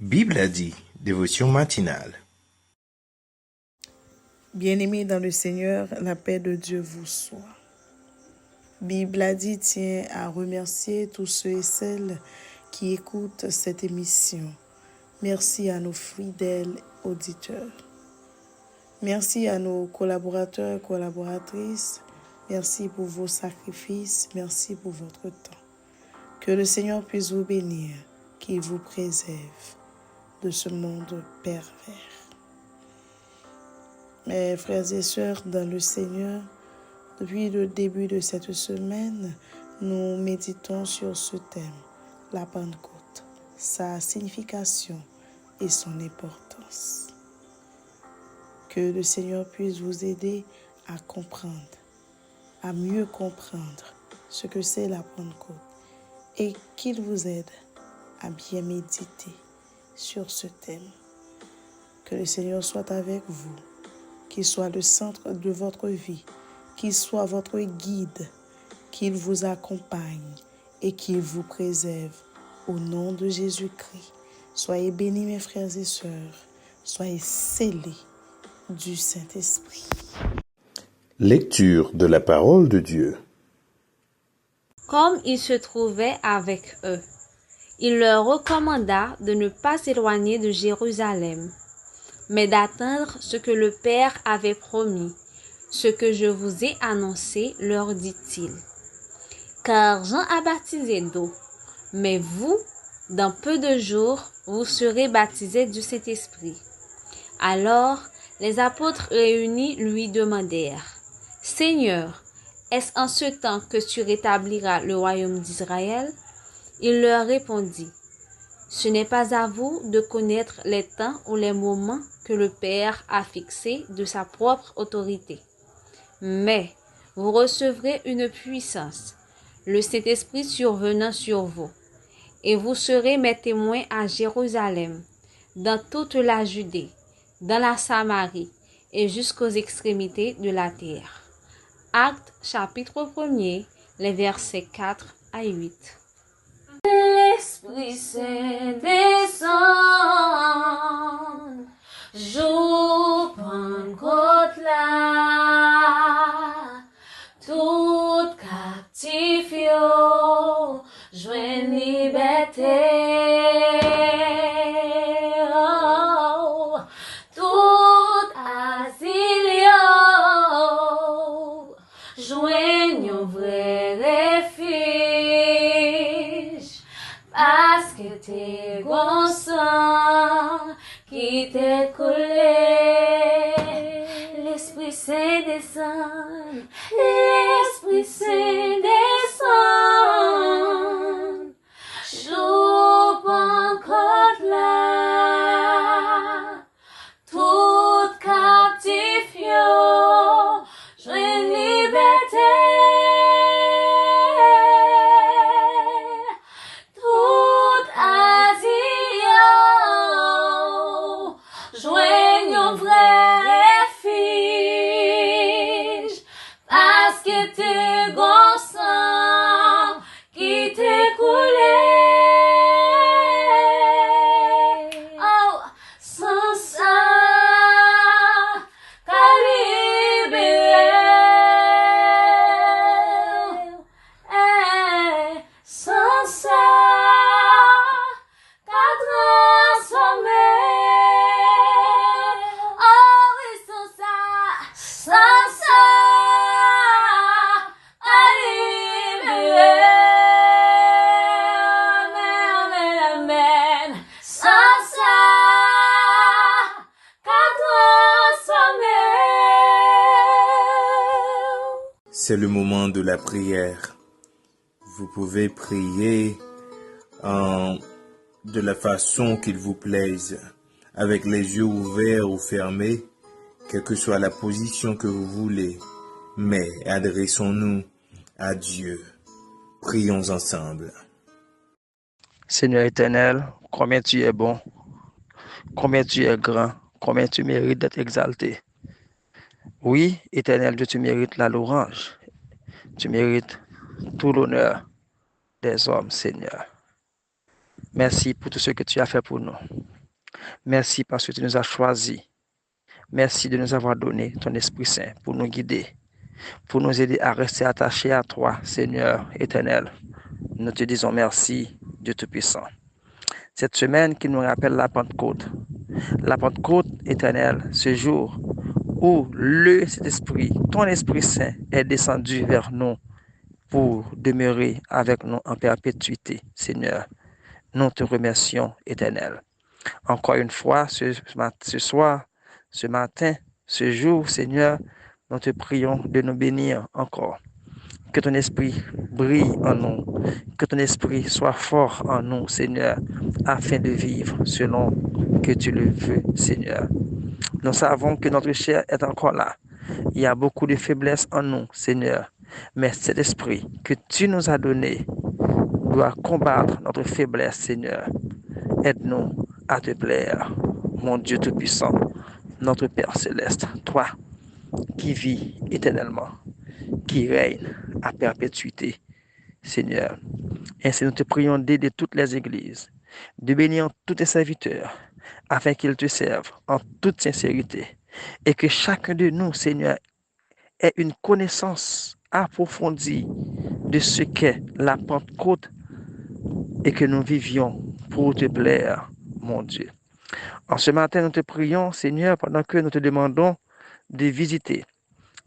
Bible a dit, dévotion matinale. Bien-aimés dans le Seigneur, la paix de Dieu vous soit. Bible a dit tient à remercier tous ceux et celles qui écoutent cette émission. Merci à nos fidèles auditeurs. Merci à nos collaborateurs et collaboratrices. Merci pour vos sacrifices. Merci pour votre temps. Que le Seigneur puisse vous bénir, qu'il vous préserve de ce monde pervers. Mes frères et sœurs dans le Seigneur, depuis le début de cette semaine, nous méditons sur ce thème, la Pentecôte, sa signification et son importance. Que le Seigneur puisse vous aider à comprendre, à mieux comprendre ce que c'est la Pentecôte et qu'il vous aide à bien méditer sur ce thème. Que le Seigneur soit avec vous, qu'il soit le centre de votre vie, qu'il soit votre guide, qu'il vous accompagne et qu'il vous préserve. Au nom de Jésus-Christ, soyez bénis mes frères et sœurs, soyez scellés du Saint-Esprit. Lecture de la parole de Dieu. Comme il se trouvait avec eux, il leur recommanda de ne pas s'éloigner de Jérusalem, mais d'attendre ce que le Père avait promis, ce que je vous ai annoncé, leur dit-il. Car Jean a baptisé d'eau, mais vous, dans peu de jours, vous serez baptisés du Saint-Esprit. Alors, les apôtres réunis lui demandèrent, « Seigneur, est-ce en ce temps que tu rétabliras le royaume d'Israël ?» Il leur répondit, « Ce n'est pas à vous de connaître les temps ou les moments que le Père a fixés de sa propre autorité. Mais vous recevrez une puissance, le Saint-Esprit survenant sur vous, et vous serez mes témoins à Jérusalem, dans toute la Judée, dans la Samarie et jusqu'aux extrémités de la terre. » Actes chapitre 1er, les versets 4 à 8. L'Esprit Saint descend, jour Pentecôte là, tout captif yo, joigne liberté. Oh, tout asile yo, joigne un vrai refuge, parce que t'es bon sang qui t'est coulé. L'Esprit Saint descend, l'Esprit Saint descend, jour Pentecôte là, tout captif yo, joigne liberté. Tout asile yo, joigne un vrai refuge, parce que t'es bon sang qui t'est coulé. Oh, sans ça, qu'à libérer. Sans ça, qu'à transformer. Oh oui, sans ça, à libérer. Amen, amen, amen. Sans ça, qu'à transformer. C'est le moment de la prière. Vous pouvez prier de la façon qu'il vous plaise, avec les yeux ouverts ou fermés, quelle que soit la position que vous voulez. Mais adressons-nous à Dieu. Prions ensemble. Seigneur éternel, combien tu es bon, combien tu es grand, combien tu mérites d'être exalté. Oui, éternel Dieu, tu mérites la louange, tu mérites tout l'honneur des hommes, Seigneur. Merci pour tout ce que tu as fait pour nous. Merci parce que tu nous as choisis. Merci de nous avoir donné ton Esprit Saint pour nous guider, pour nous aider à rester attachés à toi, Seigneur éternel. Nous te disons merci, Dieu Tout-Puissant. Cette semaine qui nous rappelle la Pentecôte éternelle, ce jour où cet esprit, ton Esprit Saint est descendu vers nous pour demeurer avec nous en perpétuité, Seigneur. Nous te remercions, éternel. Encore une fois, ce soir, ce matin, ce jour, Seigneur, nous te prions de nous bénir encore. Que ton esprit brille en nous, que ton esprit soit fort en nous, Seigneur, afin de vivre selon que tu le veux, Seigneur. Nous savons que notre chair est encore là. Il y a beaucoup de faiblesses en nous, Seigneur. Mais cet esprit que tu nous as donné doit combattre notre faiblesse, Seigneur. Aide-nous à te plaire, mon Dieu Tout-Puissant, notre Père Céleste, toi qui vis éternellement, qui règne à perpétuité, Seigneur. Ainsi, nous te prions d'aider toutes les églises, de bénir tous tes serviteurs, afin qu'ils te servent en toute sincérité, et que chacun de nous, Seigneur, ait une connaissance approfondie de ce qu'est la Pentecôte et que nous vivions pour te plaire, mon Dieu. En ce matin, nous te prions, Seigneur, pendant que nous te demandons de visiter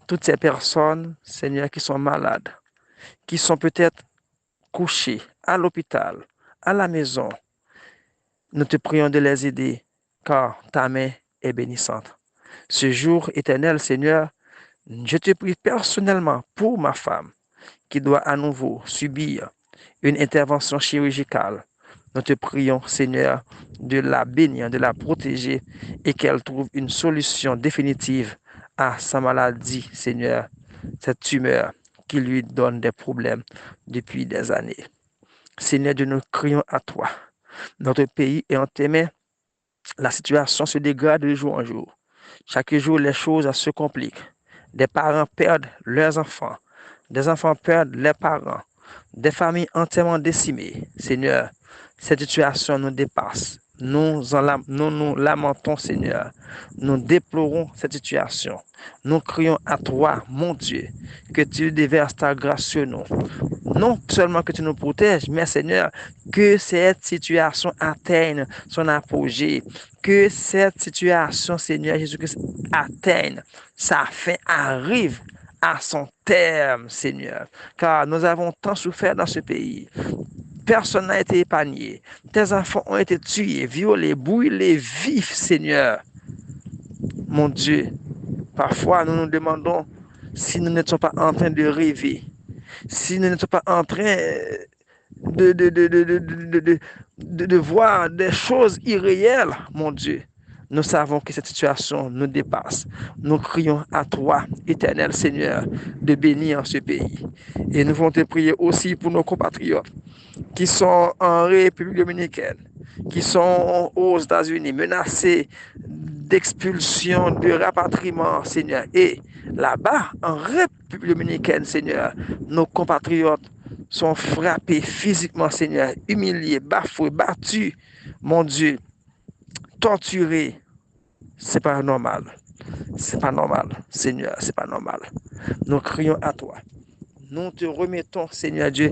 toutes ces personnes, Seigneur, qui sont malades, qui sont peut-être couchées à l'hôpital, à la maison. Nous te prions de les aider, car ta main est bénissante. Ce jour éternel, Seigneur, je te prie personnellement pour ma femme, qui doit à nouveau subir une intervention chirurgicale. Nous te prions, Seigneur, de la bénir, de la protéger et qu'elle trouve une solution définitive à sa maladie, Seigneur, cette tumeur qui lui donne des problèmes depuis des années. Seigneur, nous crions à toi. Notre pays est en tes mains. La situation se dégrade de jour en jour. Chaque jour, les choses se compliquent. Des parents perdent leurs enfants. Des enfants perdent leurs parents. Des familles entièrement décimées. Seigneur, cette situation nous dépasse. Nous nous lamentons, Seigneur. Nous déplorons cette situation. Nous crions à toi, mon Dieu, que tu déverses ta grâce sur nous. Non seulement que tu nous protèges, mais Seigneur, que cette situation atteigne son apogée. Que cette situation, Seigneur Jésus-Christ, atteigne sa fin, arrive à son terme, Seigneur. Car nous avons tant souffert dans ce pays. Personne n'a été épargné. Tes enfants ont été tués, violés, brûlés, vifs, Seigneur. Mon Dieu, parfois nous nous demandons si nous n'étions pas en train de rêver, si nous n'étions pas en train de voir des choses irréelles, mon Dieu. Nous savons que cette situation nous dépasse. Nous crions à toi, éternel Seigneur, de bénir ce pays. Et nous voulons te prier aussi pour nos compatriotes qui sont en République dominicaine, qui sont aux États-Unis, menacés d'expulsion, de rapatriement, Seigneur. Et là-bas, en République dominicaine, Seigneur, nos compatriotes sont frappés physiquement, Seigneur, humiliés, bafoués, battus, mon Dieu, torturés. C'est pas normal. C'est pas normal, Seigneur, c'est pas normal. Nous crions à toi. Nous te remettons, Seigneur Dieu,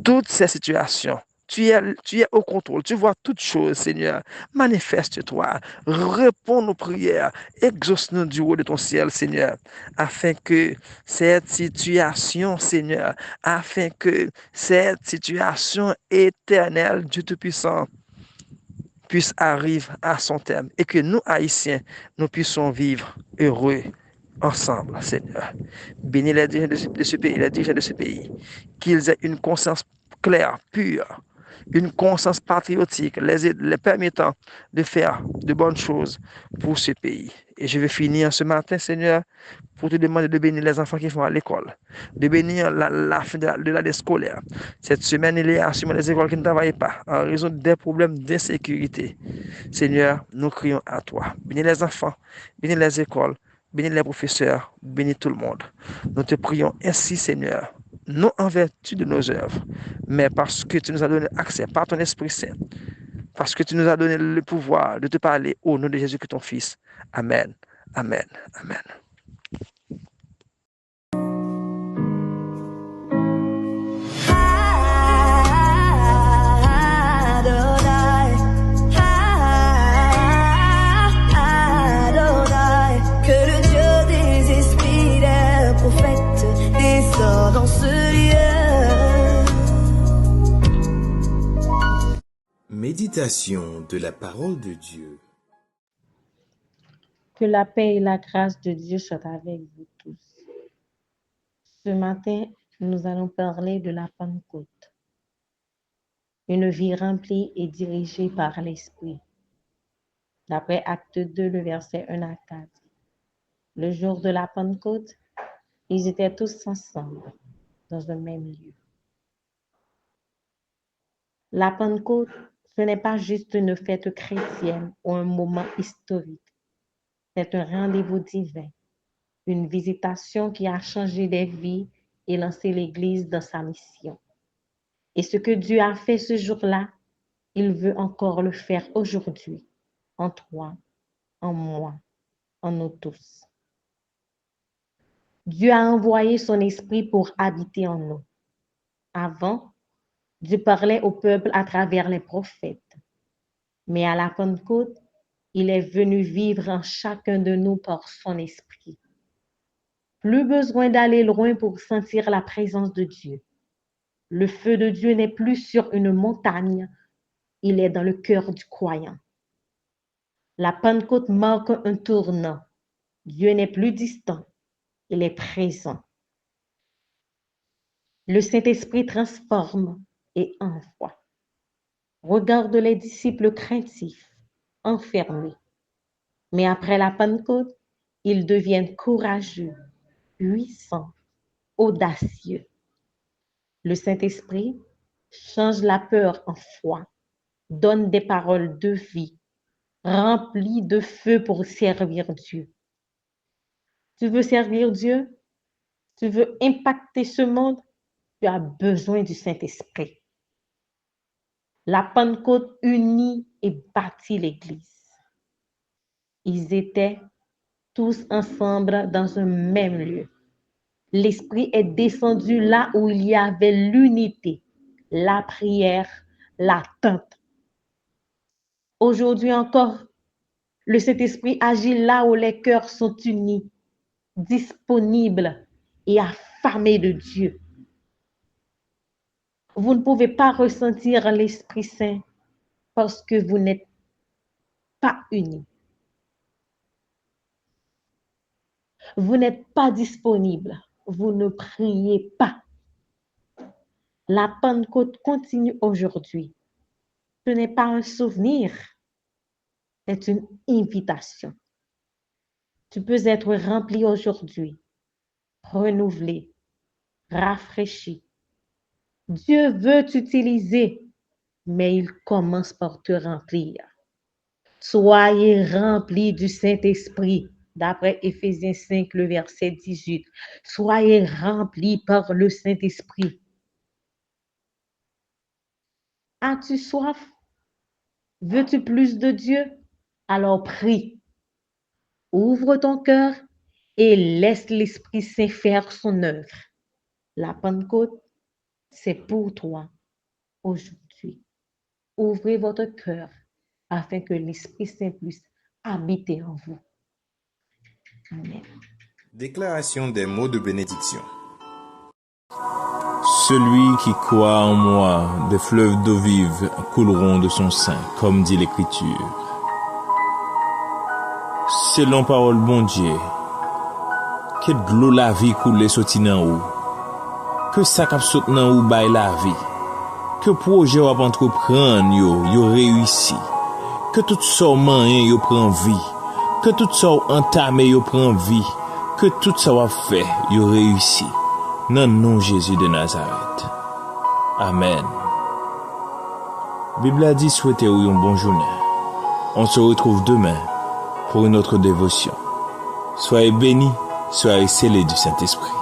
toutes ces situations. Tu es au contrôle, tu vois toutes choses, Seigneur. Manifeste-toi, réponds nos prières, exauce-nous du haut de ton ciel, Seigneur, afin que cette situation, Seigneur, éternelle, Dieu Tout-Puissant, puisse arriver à son terme et que nous, Haïtiens, nous puissions vivre heureux ensemble, Seigneur. Bénis les dirigeants de ce pays, les dirigeants de ce pays, qu'ils aient une conscience claire, pure, une conscience patriotique, les permettant de faire de bonnes choses pour ce pays. Et je vais finir ce matin, Seigneur, pour te demander de bénir les enfants qui vont à l'école, de bénir la fin de l'année scolaire. Cette semaine, il y a sûrement des écoles qui ne travaillent pas en raison des problèmes d'insécurité. Seigneur, nous crions à toi. Bénis les enfants, bénis les écoles, bénis les professeurs, bénis tout le monde. Nous te prions ainsi, Seigneur. non en vertu de nos œuvres, mais parce que tu nous as donné accès par ton Esprit Saint, parce que tu nous as donné le pouvoir de te parler au nom de Jésus, que ton Fils. Amen, amen, amen. Dans ce lieu. Méditation de la parole de Dieu. Que la paix et la grâce de Dieu soient avec vous tous. Ce matin, nous allons parler de la Pentecôte. Une vie remplie et dirigée par l'Esprit. D'après Acte 2, le verset 1 à 4. Le jour de la Pentecôte, ils étaient tous ensemble dans un même lieu. La Pentecôte, ce n'est pas juste une fête chrétienne ou un moment historique. C'est un rendez-vous divin, une visitation qui a changé des vies et lancé l'Église dans sa mission. Et ce que Dieu a fait ce jour-là, il veut encore le faire aujourd'hui, en toi, en moi, en nous tous. Dieu a envoyé son esprit pour habiter en nous. Avant, Dieu parlait au peuple à travers les prophètes. Mais à la Pentecôte, il est venu vivre en chacun de nous par son esprit. Plus besoin d'aller loin pour sentir la présence de Dieu. Le feu de Dieu n'est plus sur une montagne, il est dans le cœur du croyant. La Pentecôte marque un tournant. Dieu n'est plus distant, il est présent. Le Saint-Esprit transforme et envoie. Regarde les disciples craintifs, enfermés. Mais après la Pentecôte, ils deviennent courageux, puissants, audacieux. Le Saint-Esprit change la peur en foi, donne des paroles de vie, remplit de feu pour servir Dieu. Tu veux servir Dieu? Tu veux impacter ce monde? Tu as besoin du Saint-Esprit. La Pentecôte unit et bâtit l'Église. Ils étaient tous ensemble dans un même lieu. L'Esprit est descendu là où il y avait l'unité, la prière, l'attente. Aujourd'hui encore, le Saint-Esprit agit là où les cœurs sont unis, disponibles et affamés de Dieu. Vous ne pouvez pas ressentir l'Esprit Saint parce que vous n'êtes pas unis. Vous n'êtes pas disponible. Vous ne priez pas. La Pentecôte continue aujourd'hui. Ce n'est pas un souvenir, c'est une invitation. Tu peux être rempli aujourd'hui, renouvelé, rafraîchi. Dieu veut t'utiliser, mais il commence par te remplir. Soyez remplis du Saint-Esprit, d'après Éphésiens 5, le verset 18. Soyez remplis par le Saint-Esprit. As-tu soif? Veux-tu plus de Dieu? Alors prie. Ouvre ton cœur et laisse l'Esprit Saint faire son œuvre. La Pentecôte, c'est pour toi aujourd'hui. Ouvrez votre cœur afin que l'Esprit Saint puisse habiter en vous. Amen. Déclaration des mots de bénédiction. Celui qui croit en moi, des fleuves d'eau vive couleront de son sein, comme dit l'Écriture. Selon parole bon Dieu, que de l'eau la vie coule sorti nan ou, que ça cap saute nan ou bay la vie, que projet ou entreprendre yo réussi, que tout ça man yo prend vie, que tout ça entamé yo prend vie, que tout ça va fait yo réussi. Dans le nom de Jésus de Nazareth. Amen. Bible a dit souhaitez une bonne journée. On se retrouve demain pour une autre dévotion. Soyez bénis, soyez scellés du Saint-Esprit.